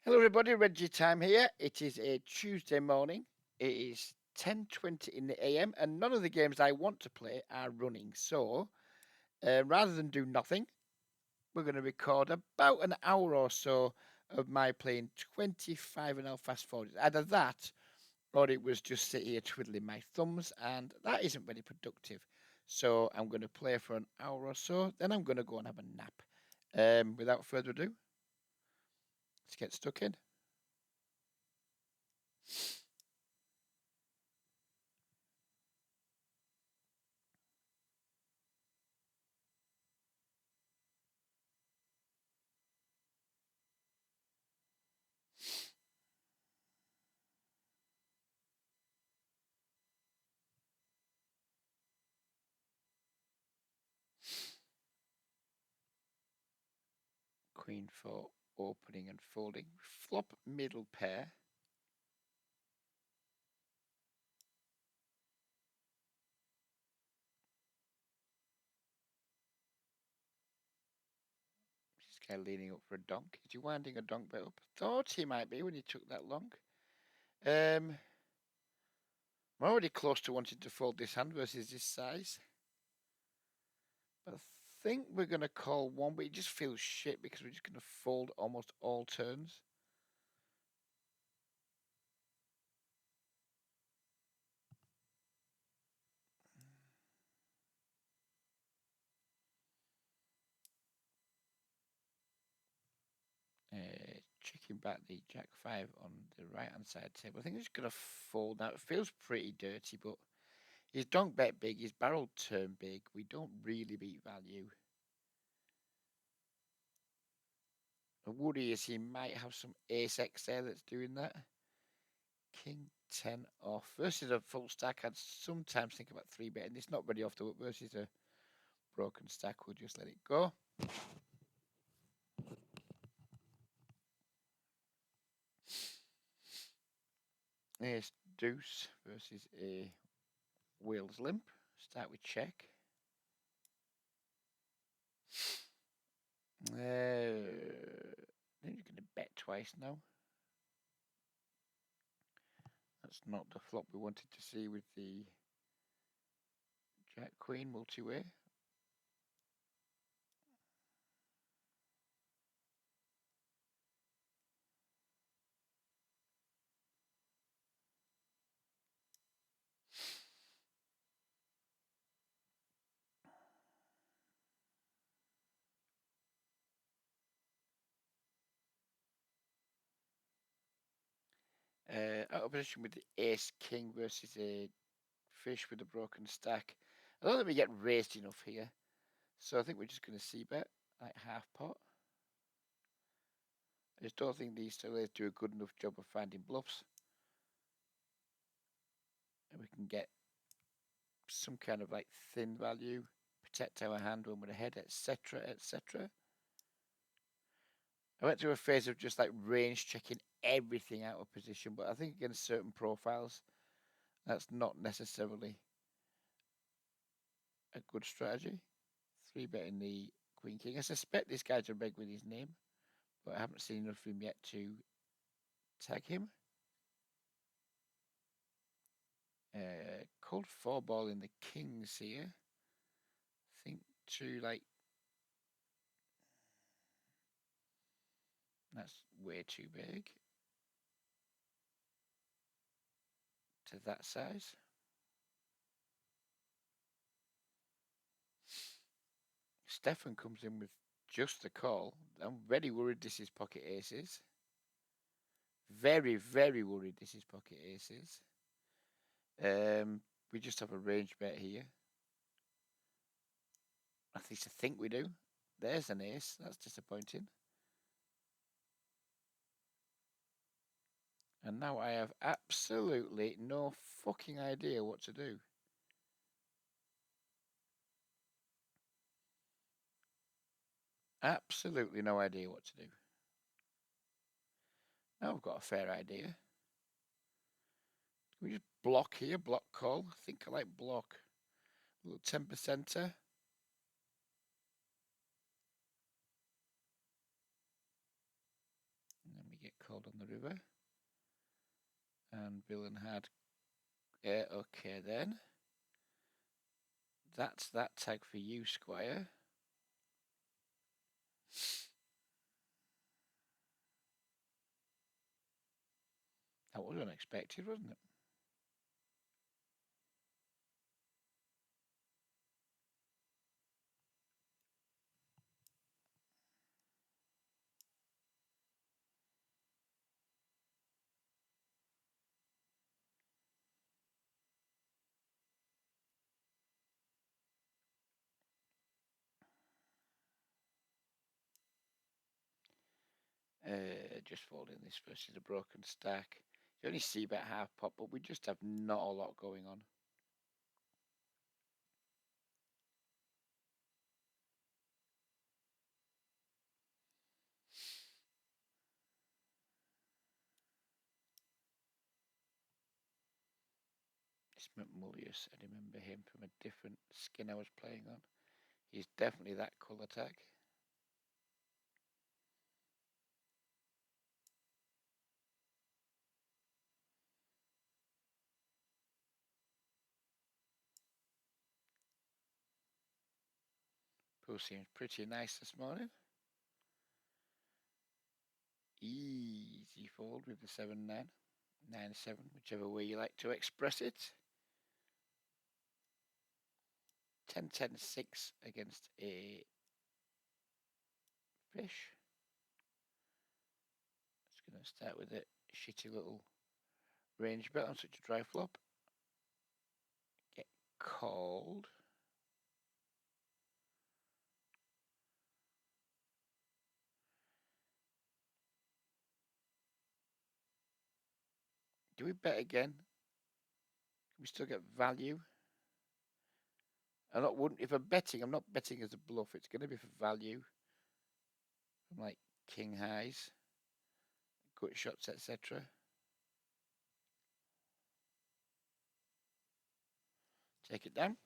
Hello everybody, Reggie Time here. It is a Tuesday morning. It is 10:20 in the AM and none of the games I want to play are running. So, rather than do nothing, we're going to record about an hour or so of my playing 25 and L fast forward. Either that or it was just sit here twiddling my thumbs and that isn't very productive. So, I'm going to play for an hour or so, then I'm going to go and have a nap. Without further ado, let's get stuck in. Queen for opening and folding. Flop middle pair. This guy leaning up for a donk. Is he winding a donk bet up? Thought he might be when he took that long. I'm already close to wanting to fold this hand versus this size. But I think we're going to call one, but it just feels shit because we're just going to fold almost all turns. Checking back the Jack 5 on the right hand side table. I think he's going to fold now. It feels pretty dirty, but his donk bet big, his barrel turn big. We don't really beat value. The worry is he might have some ace X there that's doing that. King 10 off. Versus a full stack, I'd sometimes think about 3-betting. It's not very often, but versus a broken stack, we'll just let it go. Ace deuce versus a wheels limp. Start with check. I think you're going to bet twice now. That's not the flop we wanted to see with the Jack Queen multi-way. Out of position with the ace king versus a fish with a broken stack. I don't think we get raised enough here. So I think we're just going to c-bet, like half pot. I just don't think these two do a good enough job of finding bluffs. And we can get some kind of like thin value, protect our hand when we're ahead, etc., etc. I went through a phase of just like range checking everything out of position, but I think against certain profiles, that's not necessarily a good strategy. 3-betting the Queen King. I suspect this guy's a reg with his name, but I haven't seen enough of him yet to tag him. Called 4-ball in the Kings here. Think to like. That's way too big. To that size. Stefan comes in with just the call. I'm very worried this is pocket aces. Very, very worried this is pocket aces. We just have a range bet here. At least I think we do. There's an ace. That's disappointing. And now I have absolutely no fucking idea what to do. Absolutely no idea what to do. Now I've got a fair idea. Can we just block here? Block call? I think I like block. A little 10%er. And then we get called on the river. And Villain had... okay then. That's that tag for you, Squire. That was unexpected, wasn't it? Just folding this versus a broken stack. You only see about half pot, but we just have not a lot going on. It's McMullius. I remember him from a different skin I was playing on. He's definitely that colour tag. Pool seems pretty nice this morning. Easy fold with the 7-9, 9-7, whichever way you like to express it. 10-10-6 against a fish. Just going to start with a shitty little range bet on such a dry flop. Get called. Do we bet again? Can we still get value? If I'm betting, I'm not betting as a bluff. It's going to be for value. From like king highs, gut shots, etc. Take it down.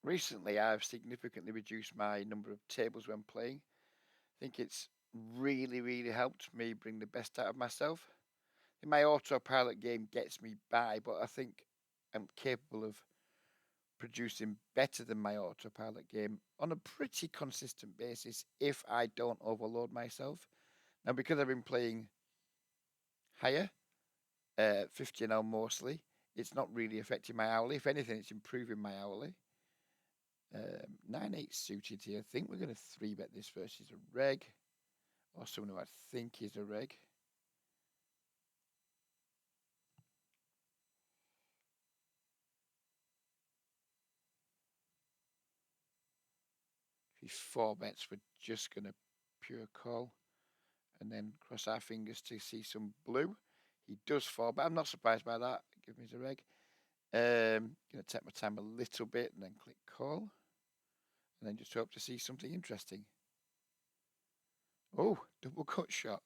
Recently, I've significantly reduced my number of tables when playing. I think it's really, really helped me bring the best out of myself. My autopilot game gets me by, but I think I'm capable of producing better than my autopilot game on a pretty consistent basis if I don't overload myself. Now, because I've been playing higher, 50 now mostly, it's not really affecting my hourly. If anything, it's improving my hourly. 9-8 suited here. I think we're going to 3-bet this versus a reg, or someone who I think is a reg. If he's 4-bets, we're just going to pure call and then cross our fingers to see some blue. He does 4-bet. I'm not surprised by that. Give me the reg. Going to take my time a little bit and then click call. And then just hope to see something interesting. Oh, double cut shot.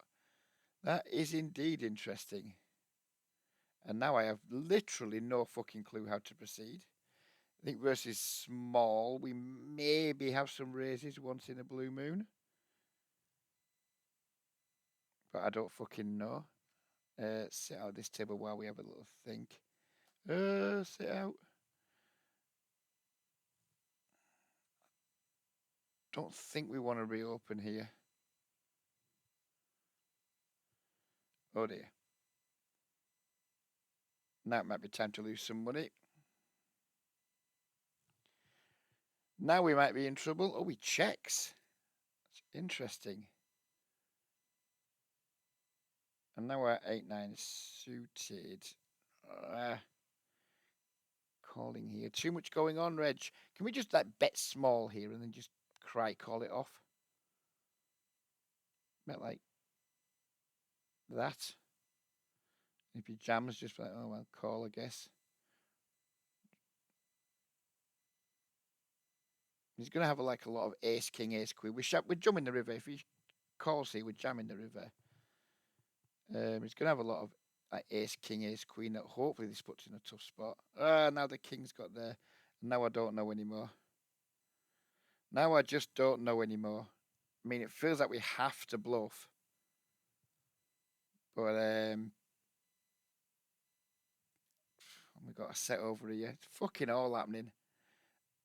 That is indeed interesting. And now I have literally no fucking clue how to proceed. I think versus small, we maybe have some raises once in a blue moon. But I don't fucking know. Sit out this table while we have a little think. Sit out. Don't think we want to reopen here. Oh dear. Now it might be time to lose some money. Now we might be in trouble. Oh, he checks. That's interesting. And now we're at 8-9 suited. Calling here. Too much going on, Reg. Can we just like bet small here and then just call it off? Bet like that. If he jams, just like, oh, well, call, I guess. He's going to have like a lot of ace, king, ace, queen. We're jumping the river. If he calls here, we're jamming the river. He's going to have a lot of like ace, king, ace, queen that hopefully this puts in a tough spot. Now the king's got there. Now I don't know anymore. Now I just don't know anymore. I mean, it feels like we have to bluff. But we got a set over here. It's fucking all happening.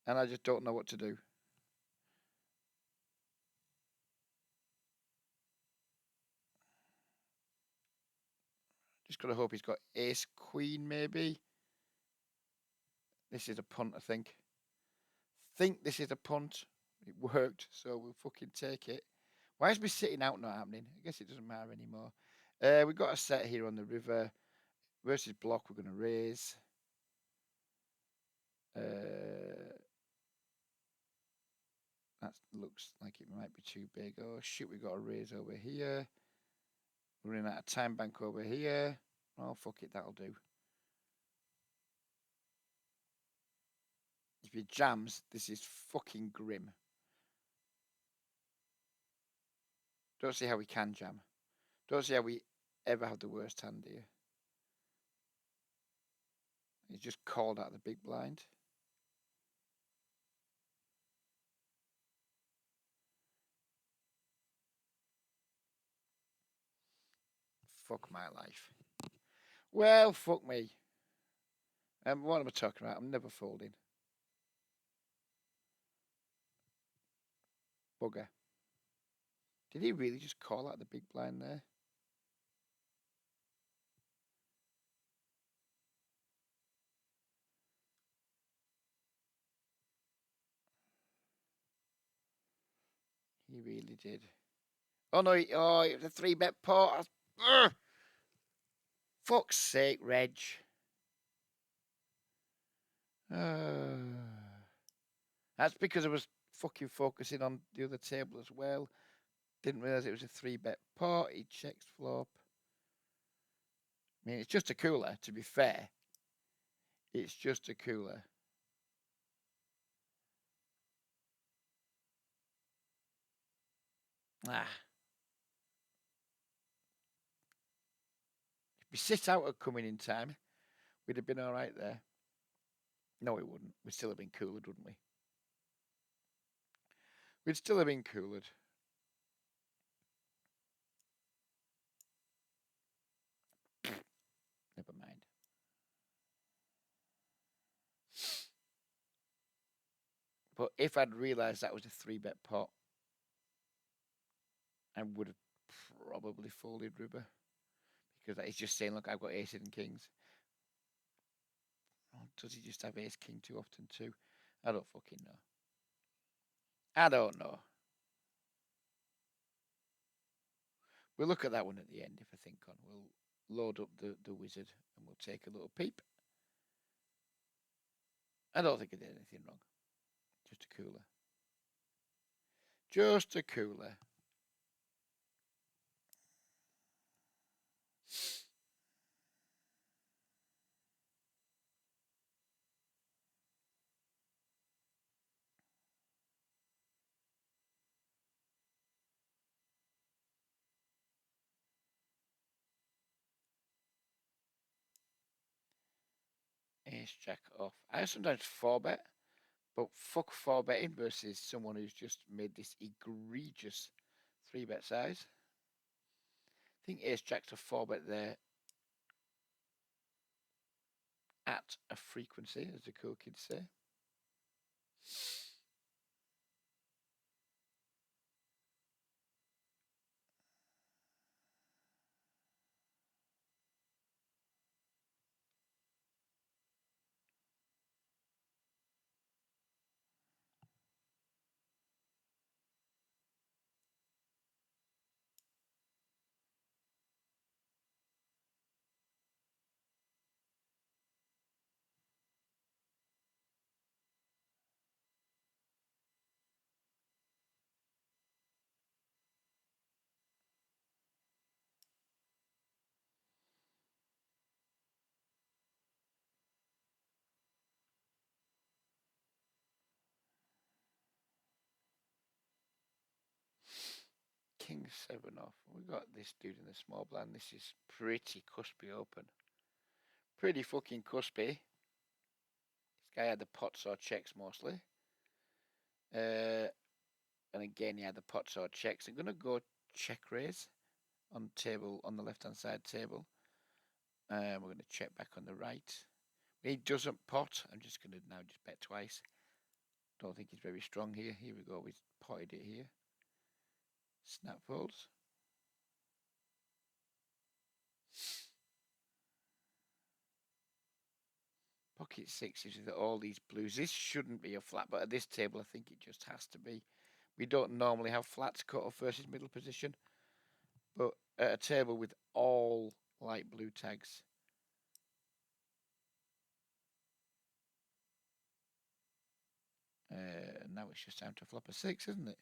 And I just don't know what to do. Just gotta hope he's got ace queen maybe. This is a punt, I think. Think this is a punt. It worked, so we'll fucking take it. Why is me sitting out not happening? I guess it doesn't matter anymore. We've got a set here on the river. Versus block, we're gonna raise. That looks like it might be too big. Oh shit, we got a raise over here. We're running out of time bank over here. Oh fuck it, that'll do. If he jams, this is fucking grim. Don't see how we can jam. Don't see how we ever have the worst hand here. He's just called out the big blind. Fuck my life. Well, fuck me. What am I talking about? I'm never folding. Bugger. Did he really just call out the big blind there? He really did. Oh no! It was a 3-bet pot. Fuck's sake, Reg. That's because I was fucking focusing on the other table as well. Didn't realise it was a 3-bet pot. He checks flop. I mean, it's just a cooler, to be fair. It's just a cooler. If we sit out at coming in time, we'd have been all right there. No, we wouldn't. We'd still have been coolered, wouldn't we? We'd still have been coolered. Never mind. But if I'd realised that was a 3-bet pot, I would have probably folded river. Because he's just saying, look, I've got aces and kings. Or does he just have ace king too often too? I don't fucking know. I don't know. We'll look at that one at the end if I think on. We'll load up the wizard and we'll take a little peep. I don't think I did anything wrong. Just a cooler. Just a cooler. Ace jack off. I sometimes 4-bet, but fuck 4-betting versus someone who's just made this egregious 3-bet size. I think ace jack's a 4-bet there at a frequency, as the cool kids say. 7 off. We got this dude in the small blind. This is pretty cuspy open. Pretty fucking cuspy. This guy had the pots or checks mostly. And again, he had the pots or checks. I'm gonna go check raise on table on the left hand side table. We're gonna check back on the right. He doesn't pot. I'm just gonna now just bet twice. Don't think he's very strong here. Here we go. We potted it here. Snap folds. Pocket sixes with all these blues. This shouldn't be a flat, but at this table, I think it just has to be. We don't normally have flats cut off versus middle position, but at a table with all light blue tags. Now it's just time to flop a six, isn't it?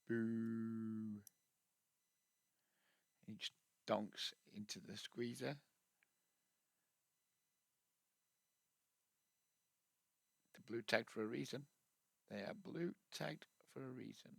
Boo. He just donks into the squeezer. The blue tagged for a reason. They are blue tagged for a reason.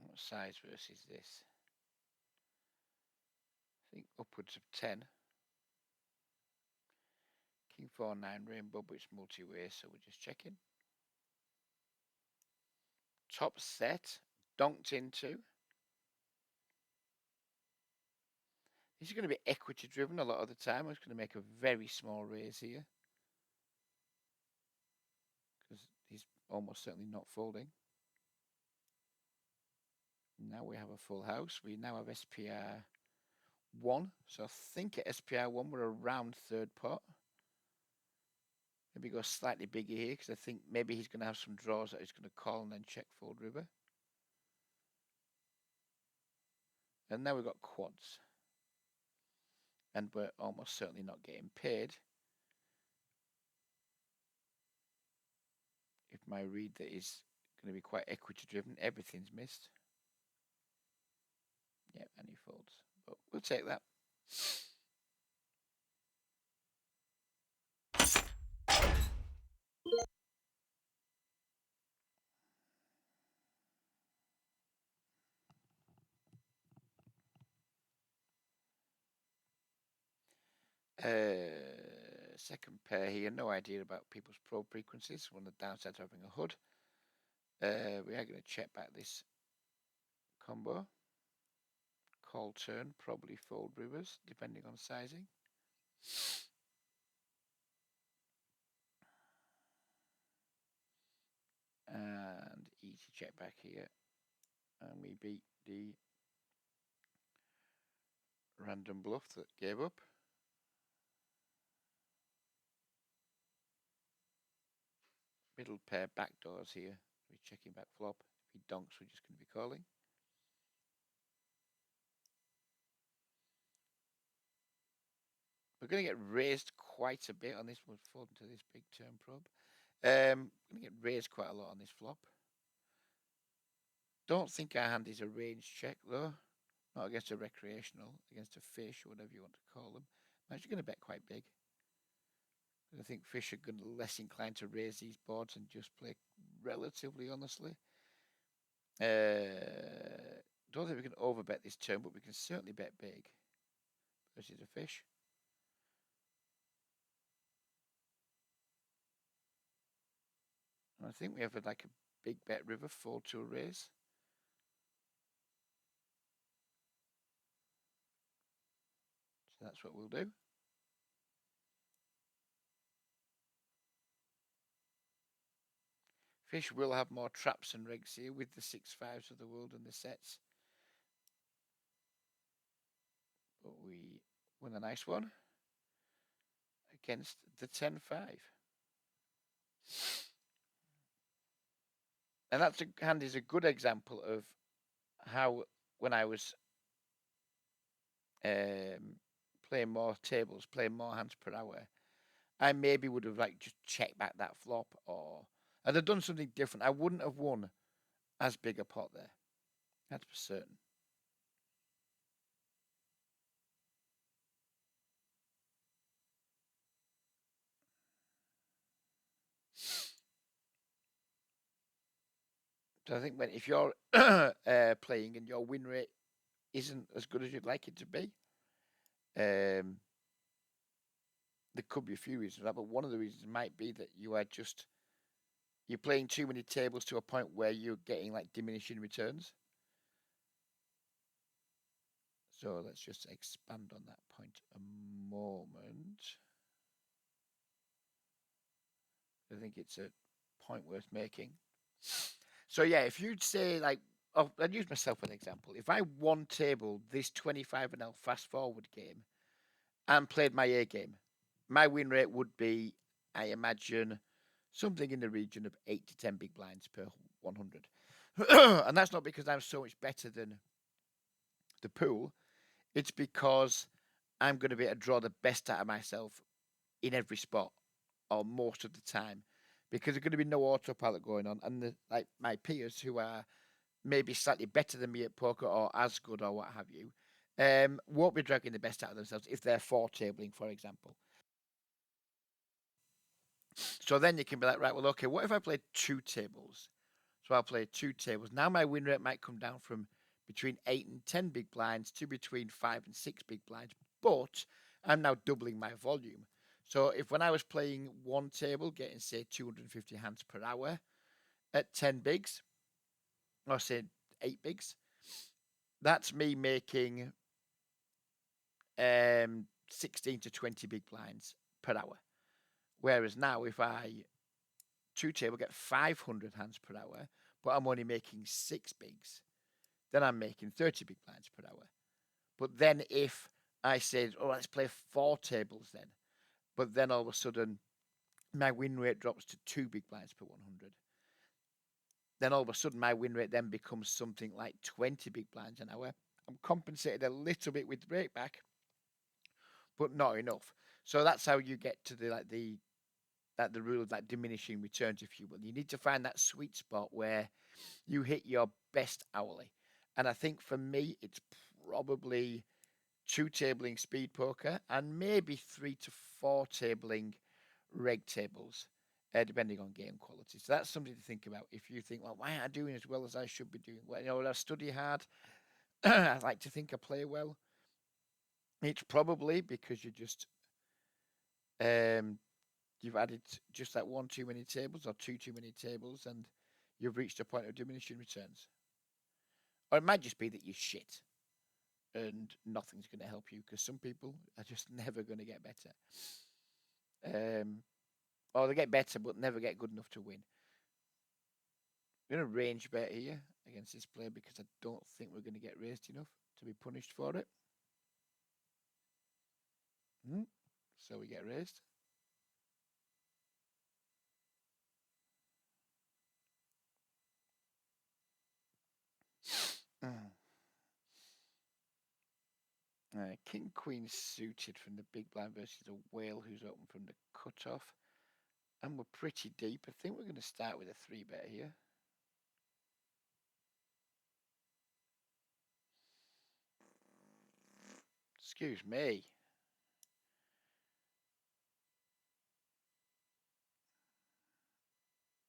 What size versus this? I think upwards of 10. King 4-9 rainbow, but it's multi-way, so we're just checking. Top set, donked into. This is going to be equity driven a lot of the time. I'm just going to make a very small raise here. Because he's almost certainly not folding. Now we have a full house. We now have SPR 1. So I think at SPR 1 we're around third pot. Maybe go slightly bigger here because I think maybe he's going to have some draws that he's going to call and then check fold river. And now we've got quads. And we're almost certainly not getting paid. If my read that is going to be quite equity driven, everything's missed. Yeah, and he folds. But we'll take that. Second pair here, no idea about people's probe frequencies. One of the downsides of having a hood. We are going to check back this combo. Call turn, probably fold rivers, depending on sizing. And easy check back here. And we beat the random bluff that gave up. Middle pair backdoors here. We're checking back flop. If he donks, we're just going to be calling. We're going to get raised quite a bit on this. We'll fold into this big turn probe. Going to get raised quite a lot on this flop. Don't think our hand is a range check though. Not against a recreational, against a fish or whatever you want to call them. I'm actually going to bet quite big. I think fish are going to be less inclined to raise these boards and just play relatively honestly. Don't think we can overbet this turn, but we can certainly bet big versus a fish. And I think we have like a big bet river, fold to a raise. So that's what we'll do. Fish will have more traps and regs here with the 6-5s of the world and the sets. But we won a nice one against the 10-5. And that's hand is a good example of how when I was playing more tables, playing more hands per hour, I maybe would have like just checked back that flop, or I'd have done something different. I wouldn't have won as big a pot there. That's for certain. So I think if you're playing and your win rate isn't as good as you'd like it to be, there could be a few reasons for that, but one of the reasons might be that you're playing too many tables to a point where you're getting like diminishing returns. So let's just expand on that point a moment. I think it's a point worth making. So yeah, if you'd say like, oh, I'd use myself as an example. If I one table this 25-0 fast forward game and played my A game, my win rate would be, I imagine, something in the region of 8 to 10 big blinds per 100. And that's not because I'm so much better than the pool. It's because I'm going to be able to draw the best out of myself in every spot or most of the time, because there's going to be no autopilot going on, and like my peers who are maybe slightly better than me at poker or as good or what have you, won't be dragging the best out of themselves if they're four tabling, for example. So then you can be like, right, well, okay, what if I played two tables? So I'll play two tables. Now my win rate might come down from between 8 and 10 big blinds to between 5 and 6 big blinds, but I'm now doubling my volume. So if when I was playing one table, getting say 250 hands per hour at 10 bigs, or say 8 bigs, that's me making 16 to 20 big blinds per hour. Whereas now, if I two table get 500 hands per hour, but I'm only making 6 bigs, then I'm making 30 big blinds per hour. But then if I said, oh, let's play four tables then, but then all of a sudden my win rate drops to 2 big blinds per 100, then all of a sudden my win rate then becomes something like 20 big blinds an hour. I'm compensated a little bit with breakback, but not enough. So that's how you get to the rule of that diminishing returns, if you will. You need to find that sweet spot where you hit your best hourly. And I think for me, it's probably two tabling speed poker and maybe 3 to 4 tabling reg tables, depending on game quality. So that's something to think about. If you think, well, why am I doing as well as I should be doing? Well, I study hard. I like to think I play well. It's probably because um, you've added just like one too many tables or two too many tables, and you've reached a point of diminishing returns. Or it might just be that you're shit and nothing's going to help you, because some people are just never going to get better. Or they get better but never get good enough to win. I'm going to range bet here against this player because I don't think we're going to get raised enough to be punished for it. So we get raised. King Queen suited from the big blind versus a whale who's open from the cutoff. And we're pretty deep. I think we're going to start with a 3-bet here. Excuse me.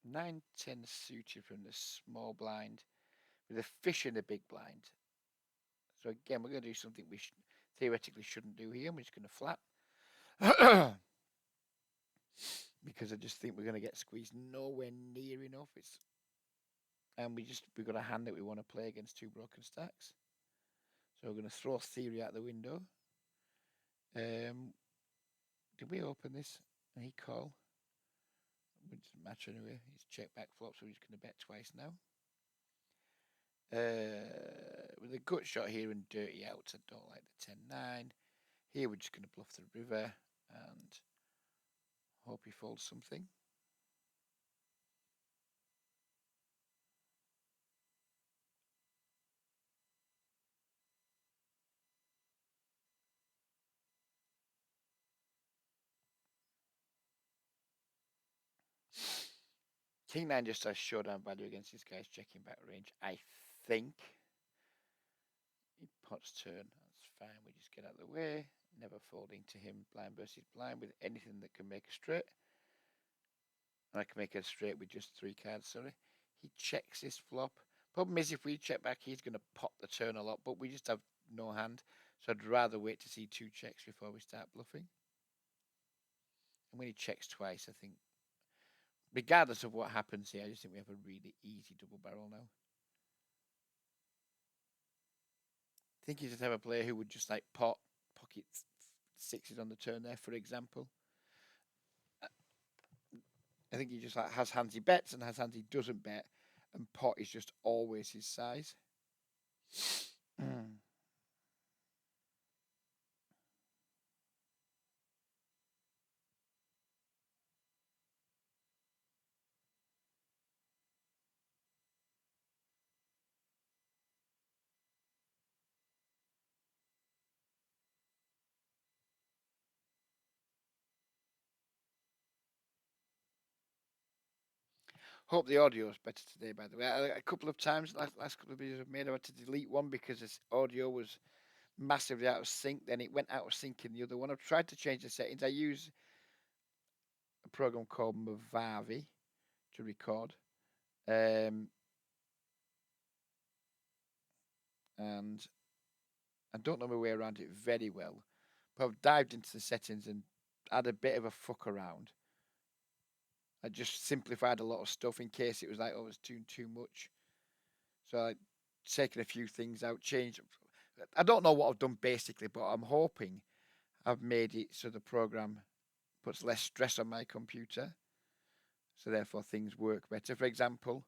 9-10 suited from the small blind with a fish in the big blind. So again, we're going to do something we theoretically shouldn't do here. We're just going to flap. Because I just think we're going to get squeezed nowhere near enough. And we've got a hand that we want to play against two broken stacks. So we're going to throw theory out the window. Did we open this? And he call. It doesn't matter anyway. He's check back flop, so we're just going to bet twice now. With a gut shot here and dirty out, I don't like the 10-9. Here we're just going to bluff the river and hope he folds something. King 9 just has showdown value against this guy's checking back range, I think. He pots turn, that's fine, we just get out of the way. Never folding to him blind versus blind with anything that can make a straight. And I can make a straight with just 3 cards, sorry. He checks this flop. Problem is, if we check back, he's going to pop the turn a lot, but we just have no hand. So I'd rather wait to see 2 checks before we start bluffing. And when he checks twice, I think, regardless of what happens here, I just think we have a really easy double barrel now. I think you just have a player who would just like pocket 6s on the turn there, for example. I think he just like has hands he bets and has hands he doesn't bet, and pot is just always his size. Hope the audio is better today, by the way. A couple of times, last couple of videos I've made, I had to delete one because this audio was massively out of sync. Then it went out of sync in the other one. I've tried to change the settings. I use a program called Movavi to record. And I don't know my way around it very well. But I've dived into the settings and had a bit of a fuck around. I just simplified a lot of stuff in case it was like, oh, it's too much. So I taken a few things out, changed. I don't know what I've done basically, but I'm hoping I've made it so the program puts less stress on my computer. So therefore things work better. For example,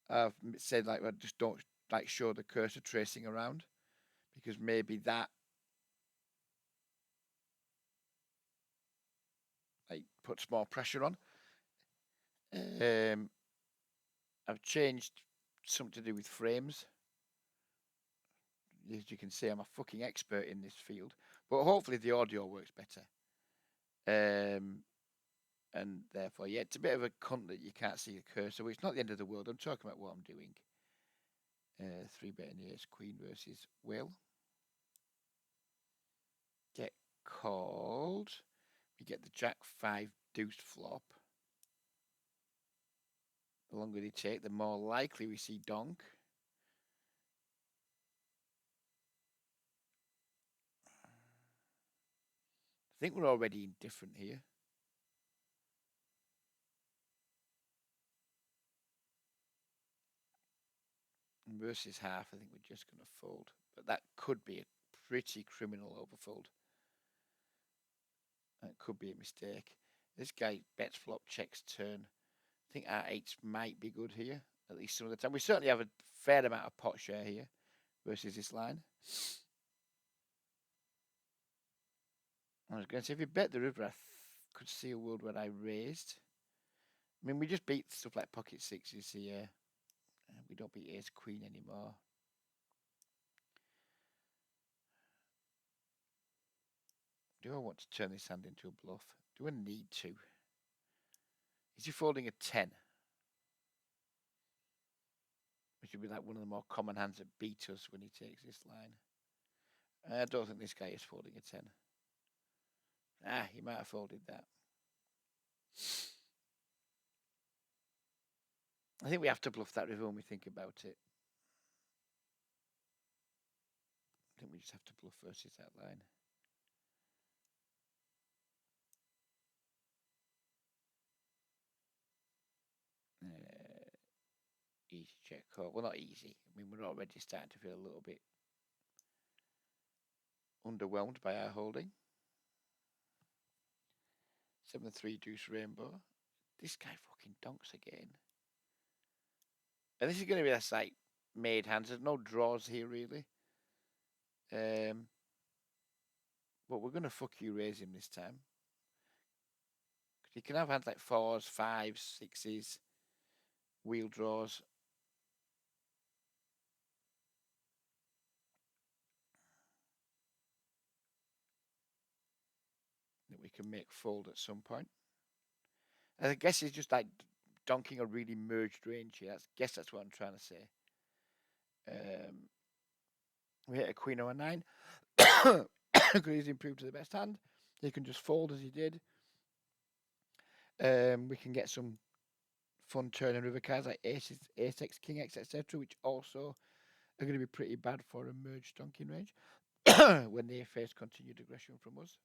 I've said like, well, just don't like show the cursor tracing around because maybe that like puts more pressure on. I've changed something to do with frames. As you can see, I'm a fucking expert in this field, but hopefully the audio works better. And therefore, yeah, it's a bit of a cunt that you can't see the cursor, but it's not the end of the world. I'm talking about what I'm doing. 3-bet in ace, queen versus Will. Get called. We get the jack 5 deuce flop. The longer they take, the more likely we see donk. I think we're already indifferent here. And versus half, I think we're just going to fold. But that could be a pretty criminal overfold. That could be a mistake. This guy bets flop, checks turn. I think R8 might be good here, at least some of the time. We certainly have a fair amount of pot share here versus this line. I was going to say, if you bet the river, I could see a world where I raised. I mean, we just beat stuff like pocket 6s here. We don't beat ace queen anymore. Do I want to turn this hand into a bluff? Do I need to? Is he folding a 10? Which would be like one of the more common hands that beat us when he takes this line. I don't think this guy is folding a 10. He might have folded that. I think we have to bluff that river when we think about it. I think we just have to bluff versus that line. Easy check call. Well, not easy. I mean, we're already starting to feel a little bit underwhelmed by our holding. 7-3 deuce rainbow. This guy fucking donks again. And this is going to be a sight. made hands. There's no draws here really. But we're gonna fuck you raise him this time. You can have hands like 4s, 5s, 6s, wheel draws. That we can make fold at some point. I guess it's just like donking a really merged range here. I guess that's what I'm trying to say. We hit a queen or a 9. Because he's improved to the best hand. He can just fold as he did. We can get some fun turn and river cards like aces, ace x, king x, etc., which also are going to be pretty bad for a merged donking range when they face continued aggression from us.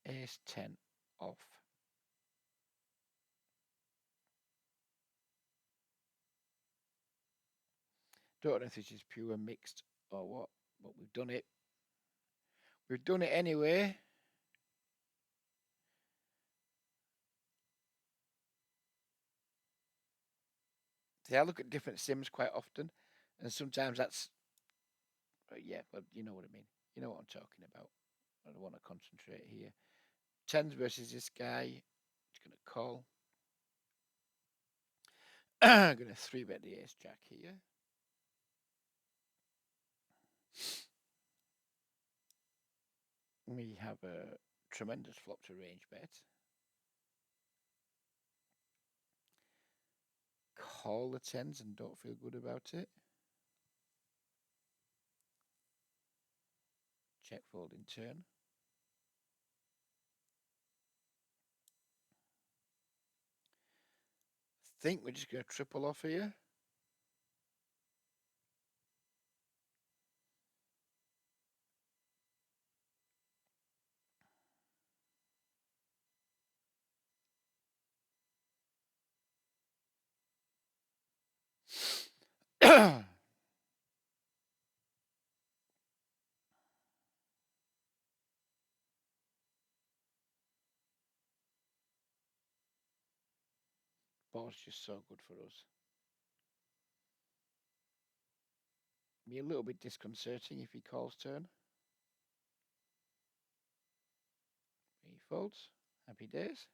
Ace 10 off. Don't know if this is pure mixed or what, but we've done it. We've done it anyway. See, I look at different sims quite often, and sometimes that's, yeah, but you know what I mean. You know what I'm talking about. I don't want to concentrate here. Tens versus this guy. It's going to call. I'm going to 3-bet the ace jack here. We have a tremendous flop to range bet. Call the tens and don't feel good about it. Check fold in turn. Think we're just going to triple off here. Ball's just so good for us. Be a little bit disconcerting if he calls turn. He folds. Happy days.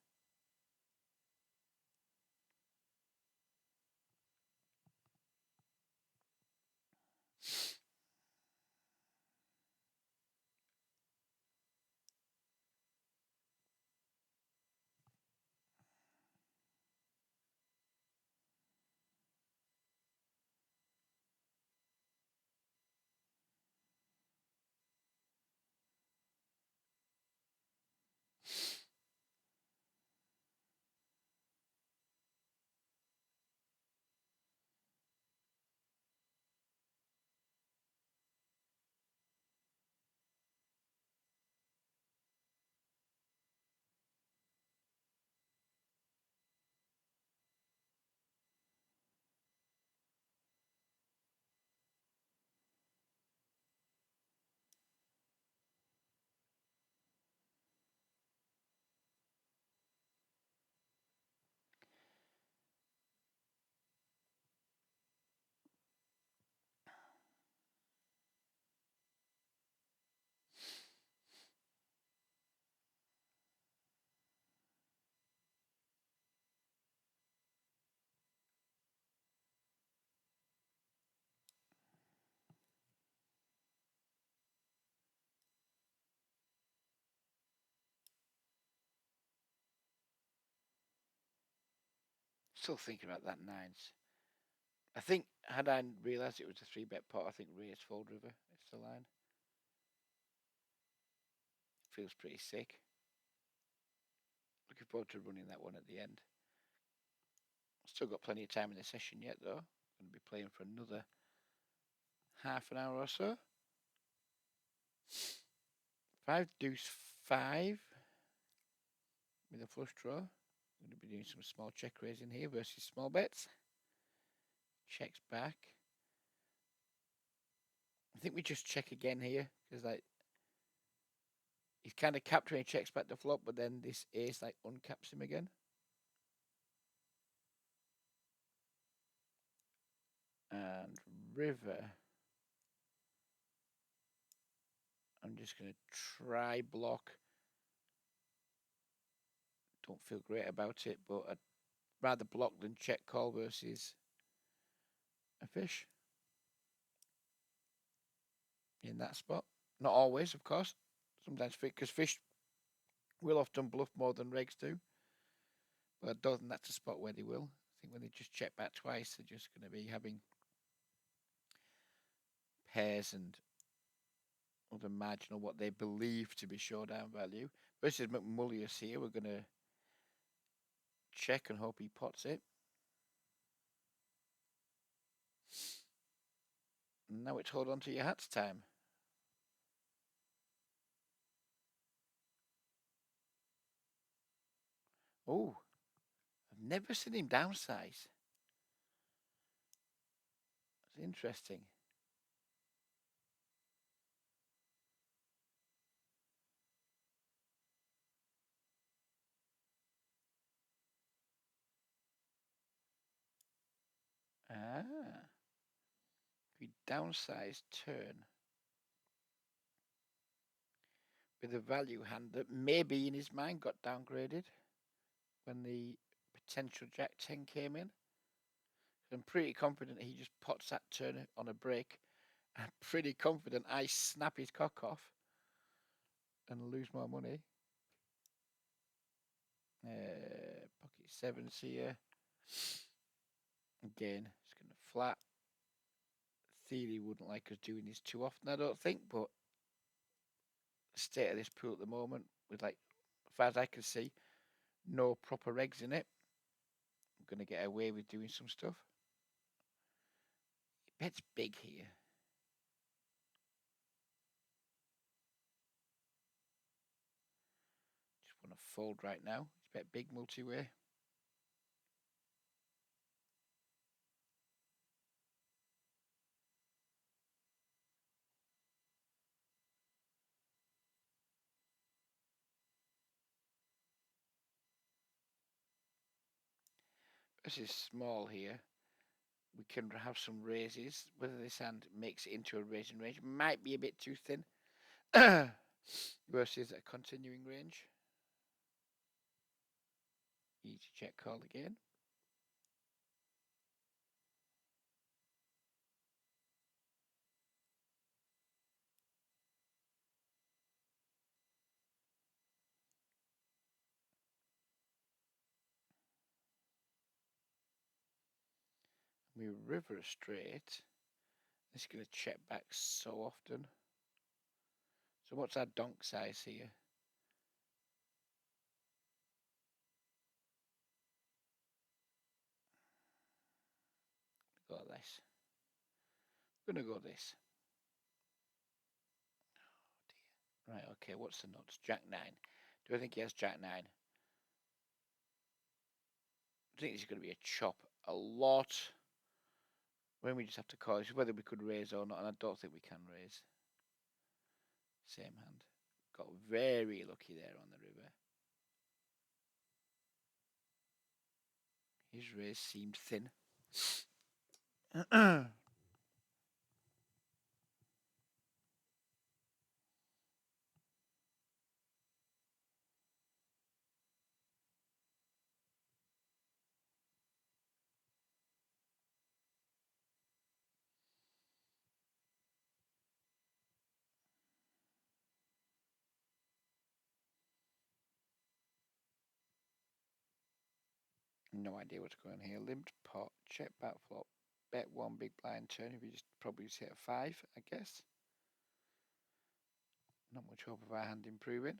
Still thinking about that nines. I think had I realised it was a 3-bet pot, I think raise fold river is the line. Feels pretty sick. Looking forward to running that one at the end. Still got plenty of time in the session yet though. Going to be playing for another half an hour or so. 5 deuce 5 with a flush draw. I'm going to be doing some small check raising here versus small bets. Checks back. I think we just check again here because like He's kind of capped when he checks back the flop, but then this ace like uncaps him again. And river. I'm just going to try block. Don't feel great about it, but I'd rather block than check call versus a fish in that spot. Not always, of course. Sometimes because fish will often bluff more than regs do. But I don't think that's a spot where they will. I think when they just check back twice, they're just going to be having pairs and other marginal what they believe to be showdown value. Versus McMullius here, we're going to check and hope he pots it. And now it's hold on to your hats time. Oh, I've never seen him downsize. That's interesting. Ah, we downsize turn with a value hand that maybe in his mind got downgraded when the potential Jack 10 came in. I'm pretty confident he just pots that turn on a break. I'm pretty confident I snap his cock off and lose more money. Pocket sevens here. Again, it's going to flat. Theory wouldn't like us doing this too often, I don't think, but the state of this pool at the moment, with like, as far as I can see, no proper regs in it, I'm going to get away with doing some stuff. He bets big here. Just want to fold right now. He's bet big multi-way. This is small here. We can have some raises. Whether this hand makes it into a raising range might be a bit too thin versus a continuing range. Easy check call again. We river a straight. This is going to check back so often. So what's our donk size here? Go this. I'm going to go this. Oh dear. Right, okay, what's the nuts? Jack 9. Do I think he has Jack 9? I think this is going to be a chop a lot. When we just have to call it, whether we could raise or not, and I don't think we can raise. Same hand. Got very lucky there on the river. His raise seemed thin. No idea what's going on here. Limped pot, check back flop, bet one big blind turn. If you just probably just hit a 5, I guess. Not much hope of our hand improving.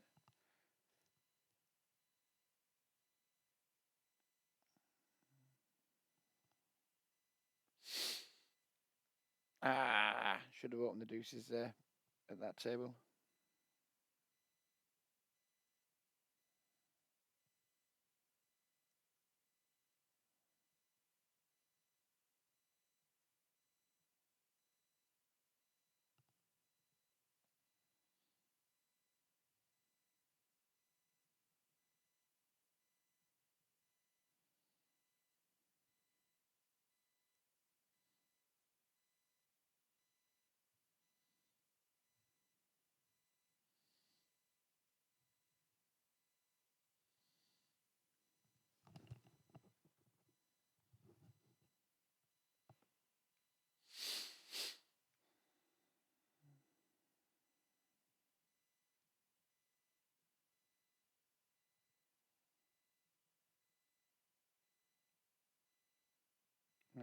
Ah, should have opened the deuces there at that table.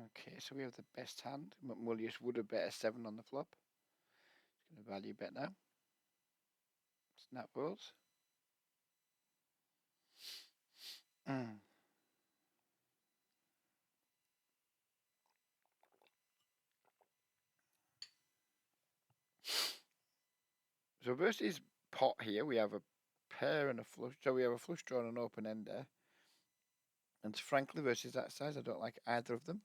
Okay, so we have the best hand. McMullius would have bet a 7 on the flop. He's going to value bet now. Snap balls. So versus pot here, we have a pair and a flush. So we have a flush draw and an open ender. And frankly, versus that size, I don't like either of them.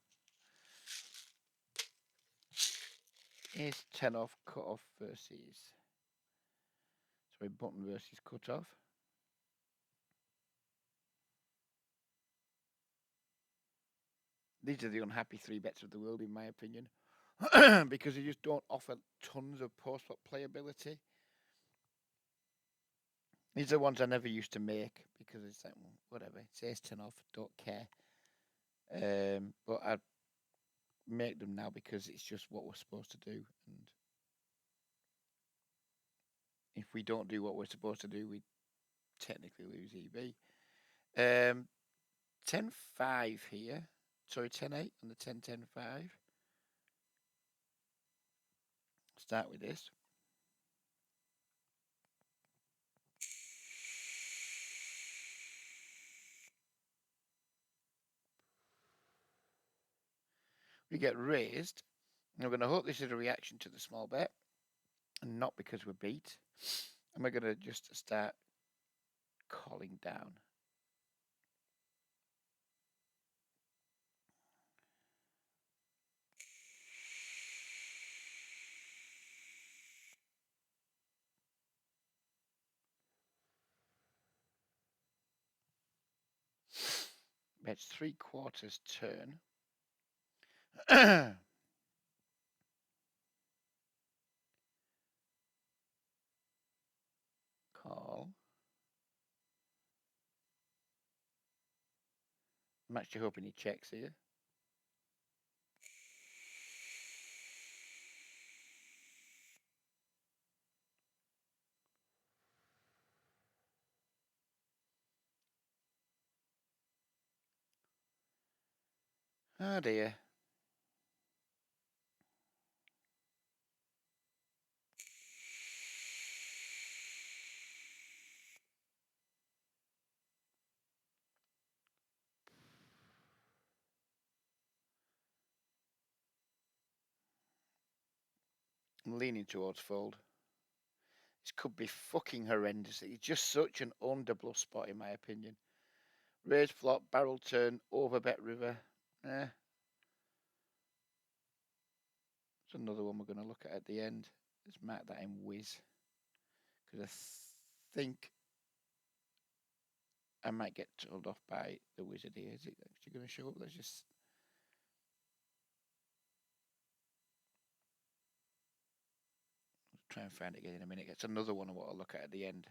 Ace 10 off, cut off versus. Sorry, button versus cut off. These are the unhappy 3 bets of the world, in my opinion, because they just don't offer tons of post-flop playability. These are the ones I never used to make because it's like, well, whatever, it's ace 10 off, don't care. But I make them now because it's just what we're supposed to do. And if we don't do what we're supposed to do, we technically lose EV. 10-5 here. Sorry, 10-8 on the 10-10-5. Start with this. We get raised. And we're going to hope this is a reaction to the small bet and not because we're beat. And we're going to just start calling down. Bets 3/4 turn. Call. I'm actually hoping he checks here. Oh dear. I'm leaning towards fold. This could be fucking horrendous. It's just such an underbluff spot in my opinion. Raise flop, barrel turn, over bet river. It's another one we're going to look at the end. Let's mark that in whiz. Because I think I might get told off by the wizard here. Is it actually going to show up? Let's just... try and find it again in a minute. It's another one I want to look at the end.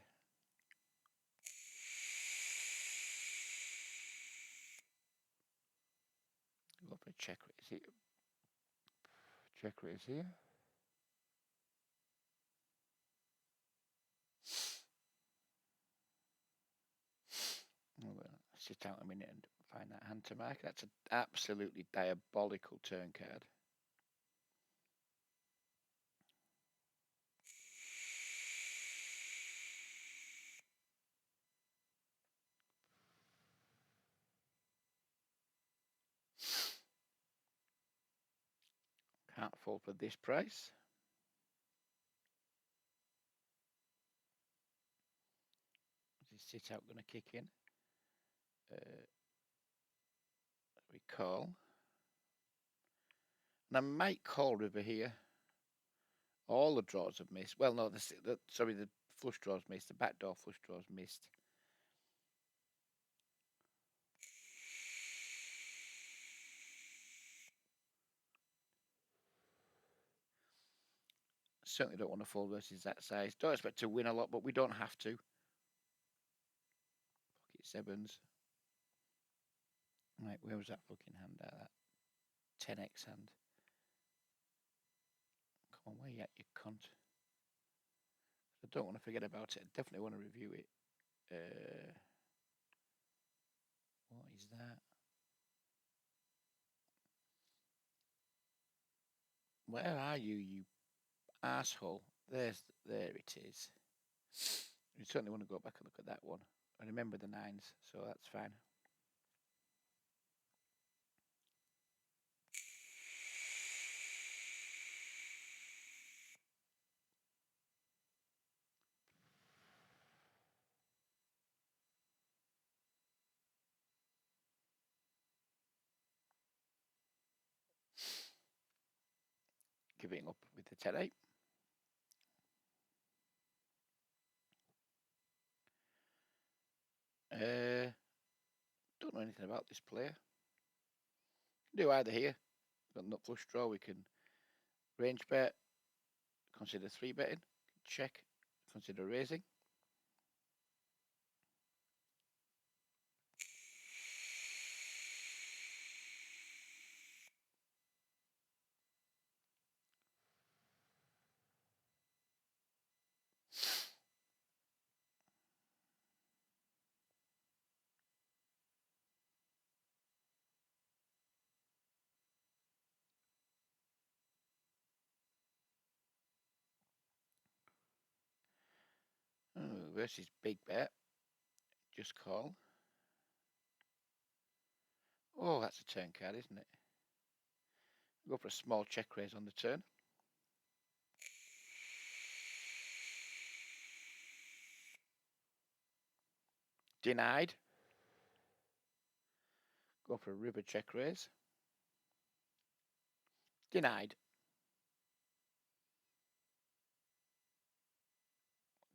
Go for a check raise here. Check raise here. I'll sit out a minute and find that hand to mark. That's an absolutely diabolical turn card. Can't fall for this price. Is this sit out going to kick in? We call. And I might call river here. All the draws have missed. Well, no, sorry, the flush draws missed. The backdoor flush draws missed. Certainly don't want to fold versus that size. Don't expect to win a lot, but we don't have to. Pocket sevens. Right, where was that fucking hand at? That 10x hand. Come on, where you at, you cunt? I don't want to forget about it. I definitely want to review it. What is that? Where are you, you asshole? There it is. You certainly want to go back and look at that one. I remember the nines, so that's fine. Giving up with the 10-8. Don't know anything about this player. Do either here. Got nut flush draw. We can range bet. Consider 3-betting. Check. Consider raising. Oh, versus big bet. Just call. Oh, that's a turn card, isn't it? Go for a small check raise on the turn. Denied. Go for a river check raise. Denied.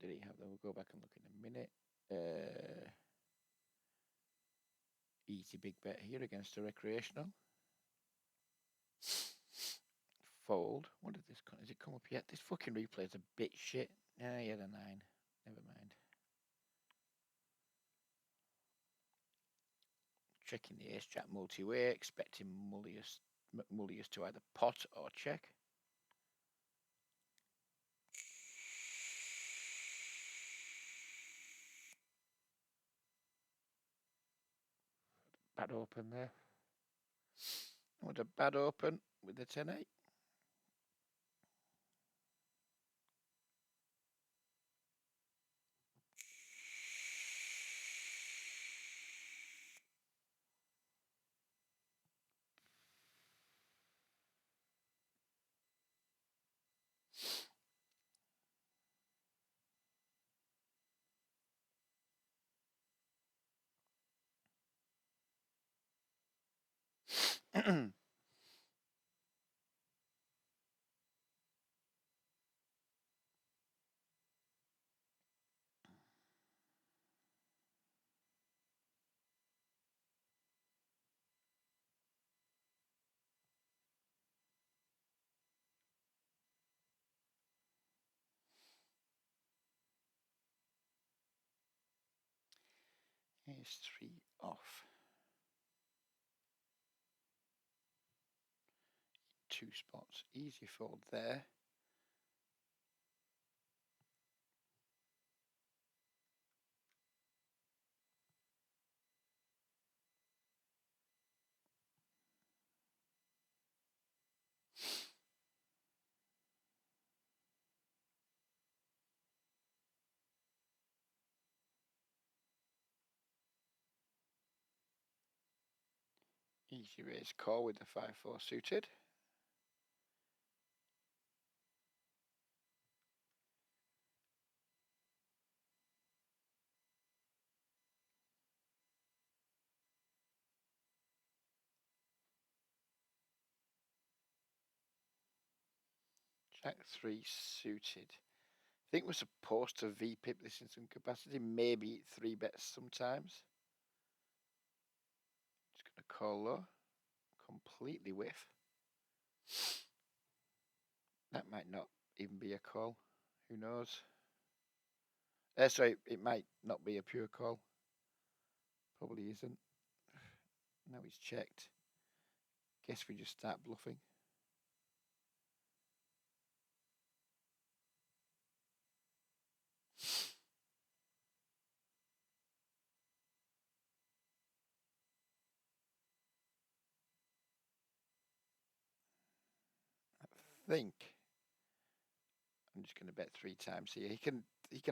Did he have that? We'll go back and look in a minute. Easy big bet here against a recreational. Fold. What did this come? Has it come up yet? This fucking replay is a bit shit. Yeah, he had a 9. Never mind. Checking the ace jack multi-way, expecting McMullius to either pot or check. Bad open there. What a bad open with the 10-8. Ace 3 off. 2 spots. Easy fold there. Easy raise call with the 5-4 suited. Jack 3 suited. I think we're supposed to VPip this in some capacity. Maybe 3-bets sometimes. Just going to call low. Completely whiff. That might not even be a call. Who knows? Sorry, it might not be a pure call. Probably isn't. Now he's checked. Guess we just start bluffing. I think I'm just going to bet 3 times here. He can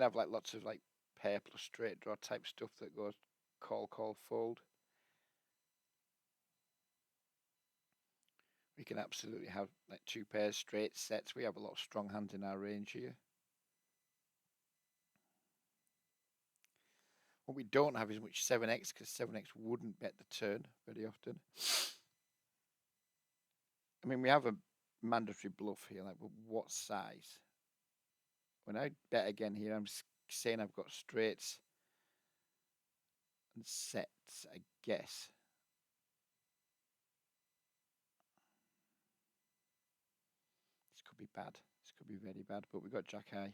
have like lots of like pair plus straight draw type stuff that goes call, fold. We can absolutely have like 2 pairs straight sets. We have a lot of strong hands in our range here. What we don't have is much 7x, because 7x wouldn't bet the turn very often. I mean, we have a mandatory bluff here, like, but what size? When I bet again here, I'm saying I've got straights and sets, I guess. This could be bad. This could be very bad, but we've got Jack High.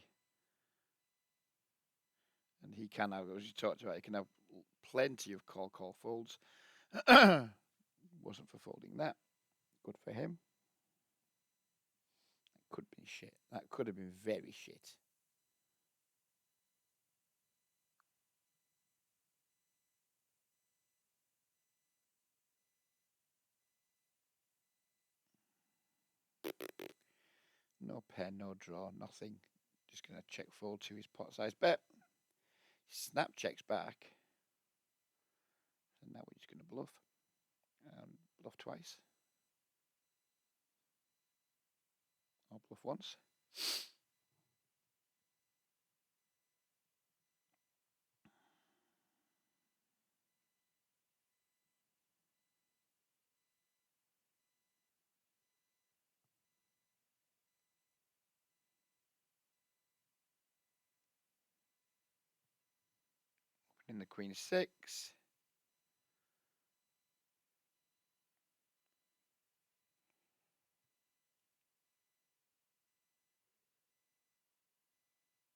And he can have, as you talked about, he can have plenty of call folds. Wasn't for folding that. Good for him. That could be shit. That could have been very shit. No pair, no draw, nothing. Just going to check fold to his pot size bet. Snap checks back. And now we're just going to bluff. Bluff twice. Or bluff once. Opening the queen 6.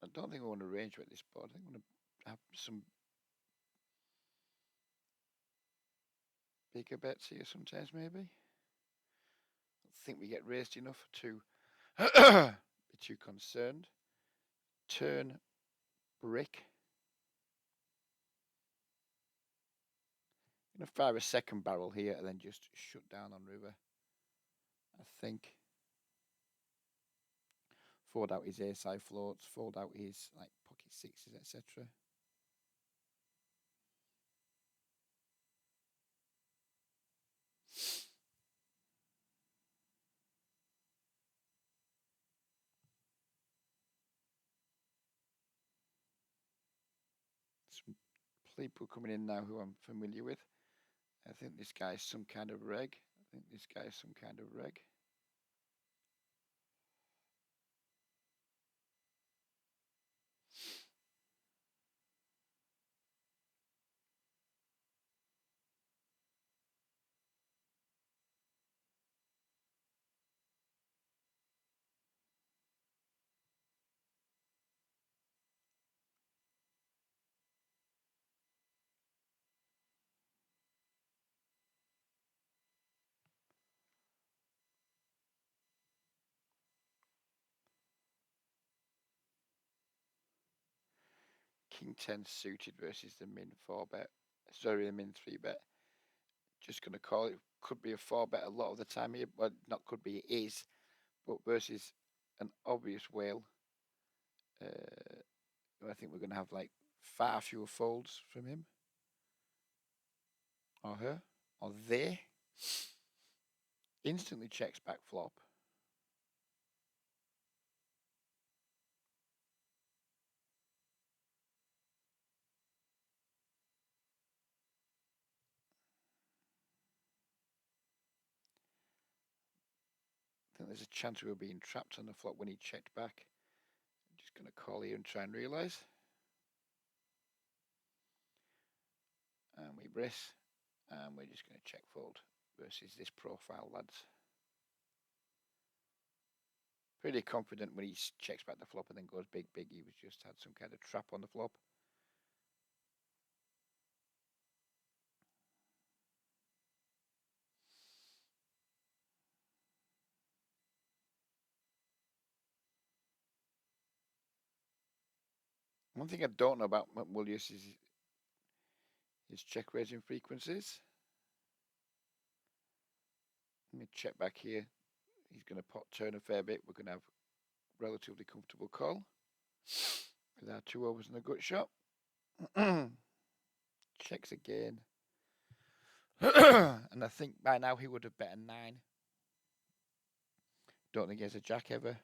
I don't think I want to range with this board. I think I want to have some bigger bets here sometimes, maybe. I think we get raised enough to be too concerned. Turn brick. I'm going to fire a second barrel here and then just shut down on river. I think. Fold out his ace-high floats, fold out his like pocket sixes, etc. Some people coming in now who I'm familiar with. I think this guy is some kind of reg. King 10 suited versus the min 4 bet. Sorry, the min 3 bet. Just going to call it. Could be a 4 bet a lot of the time here. Well, not could be, it is. But versus an obvious whale. I think we're going to have like far fewer folds from him. Or her. Or they. Instantly checks back flop. I think there's a chance we were being trapped on the flop when he checked back. I'm just going to call here and try and realise. And we brace. And we're just going to check fold versus this profile, lads. Pretty confident when he checks back the flop and then goes big. He was just had some kind of trap on the flop. One thing I don't know about McWilliams is his check raising frequencies. Let me check back here. He's going to pot turn a fair bit. We're going to have relatively comfortable call with our 2 overs and a gut shot. Checks again. And I think by now he would have bet a 9. Don't think he has a jack ever.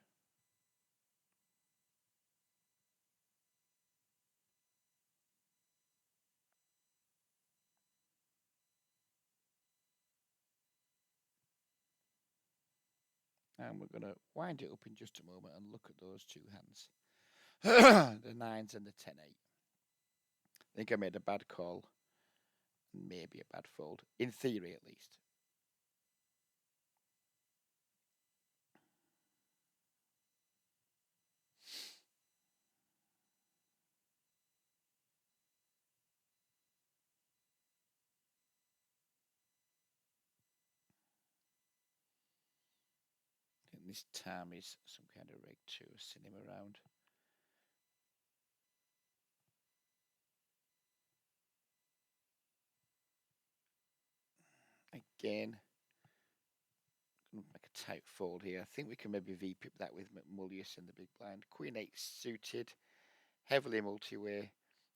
And we're going to wind it up in just a moment and look at those 2 hands. The 9s and the 10-8. I think I made a bad call. Maybe a bad fold. In theory, at least. And this time is some kind of rig too, sitting him around. Again, make a tight fold here. I think we can maybe VP that with McMullius in the big blind. Queen 8 suited, heavily multi-way.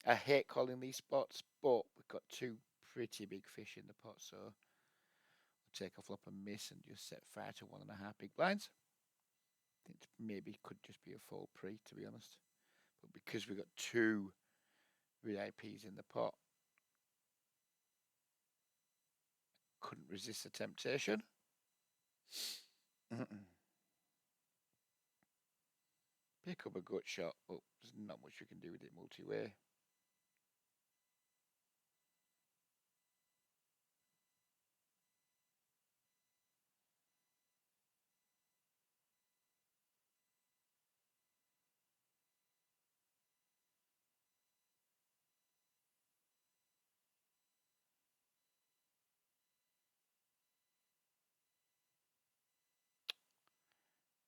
I hate calling these spots, but we've got 2 pretty big fish in the pot, so we'll take a flop and miss and just set fire to 1.5 big blinds. I think maybe could just be a fold pre, to be honest. But because we've got 2 VIPs in the pot, couldn't resist the temptation. Pick up a gut shot, but there's not much we can do with it multi-way.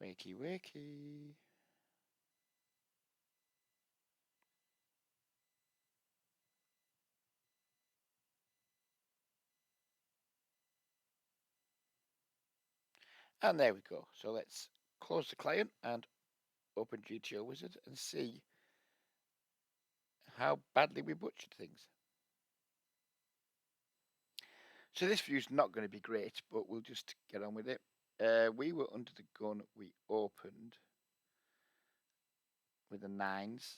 Wakey, wakey. And there we go. So let's close the client and open GTO Wizard and see how badly we butchered things. So this view's not going to be great, but we'll just get on with it. We were under the gun. We opened with the 9s.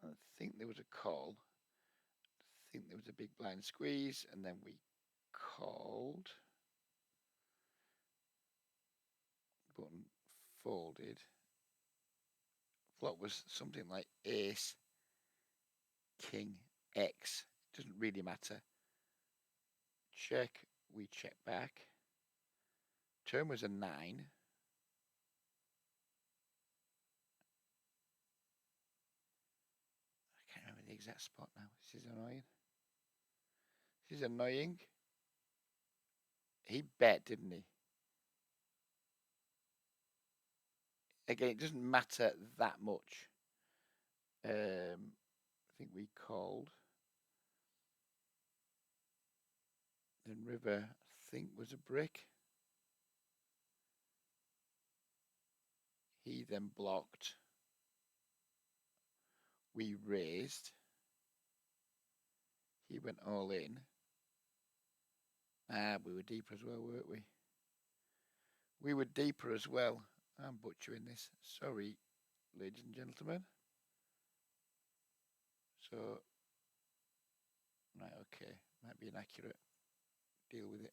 I think there was a call. I think there was a big blind squeeze, and then we called. Button folded. Flop was something like ace, king, X. Doesn't really matter. Check, we check back. Turn was a 9. I can't remember the exact spot now. This is annoying. This is annoying. He bet, didn't he? Again, it doesn't matter that much. I think we called. Then river, I think, was a brick. He then blocked. We raised. He went all in. We were deeper as well, weren't we? We were deeper as well. I'm butchering this. Sorry, ladies and gentlemen. So, right, okay. Might be inaccurate. Deal with it.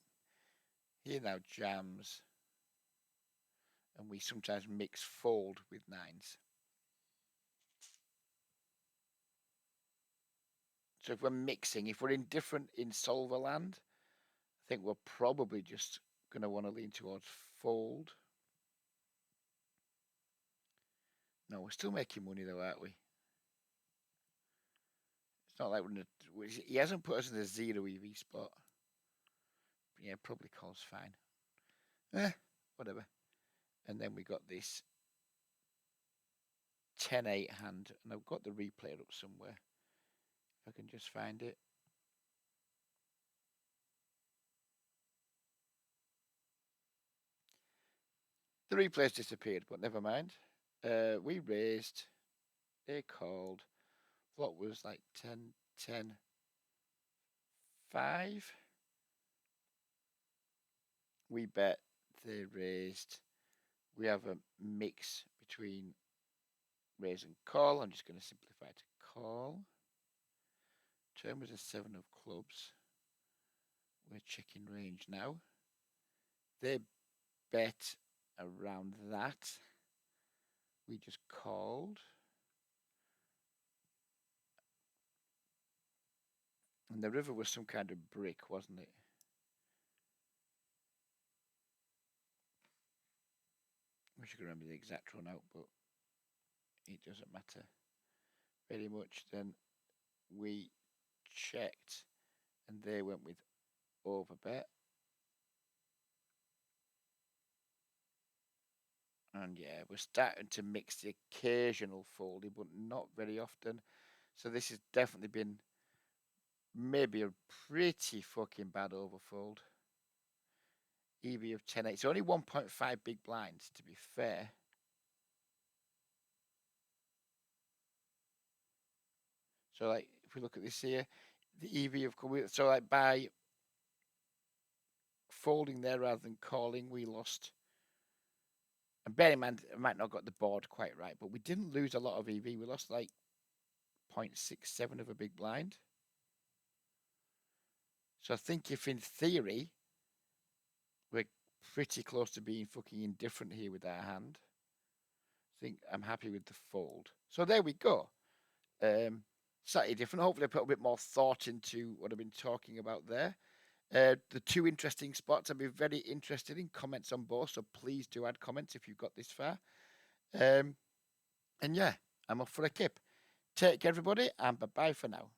Here now jams. And we sometimes mix fold with 9s. So if we're mixing, if we're indifferent in solver land, I think we're probably just going to want to lean towards fold. No, we're still making money though, aren't we? It's not like he hasn't put us in a 0 EV spot. Yeah, probably calls fine. Whatever. And then we got this 10-8 hand, and I've got the replay up somewhere. If I can just find it. The replay's disappeared, but never mind. We raised, they called, what was like 10, 10, 5. We bet, they raised. We have a mix between raise and call. I'm just going to simplify to call. Turn was a 7 of clubs. We're checking range now. They bet around that. We just called. And the river was some kind of brick, wasn't it? I wish I could remember the exact run out, but it doesn't matter very much. Then we checked and they went with overbet. And yeah, we're starting to mix the occasional folding, but not very often. So this has definitely been maybe a pretty fucking bad overfold. EV of 10-8. It's only 1.5 big blinds, to be fair. So, like, if we look at this here, the EV of... So, like, by folding there rather than calling, we lost... And bear in mind, I might not got the board quite right, but we didn't lose a lot of EV. We lost, like, 0.67 of a big blind. So I think if in theory we're pretty close to being fucking indifferent here with our hand, I think I'm happy with the fold. So there we go. Slightly different. Hopefully I put a bit more thought into what I've been talking about there. The two interesting spots, I'd be very interested in comments on both, so please do add comments if you've got this far. And yeah, I'm off for a kip. Take care, everybody, and bye-bye for now.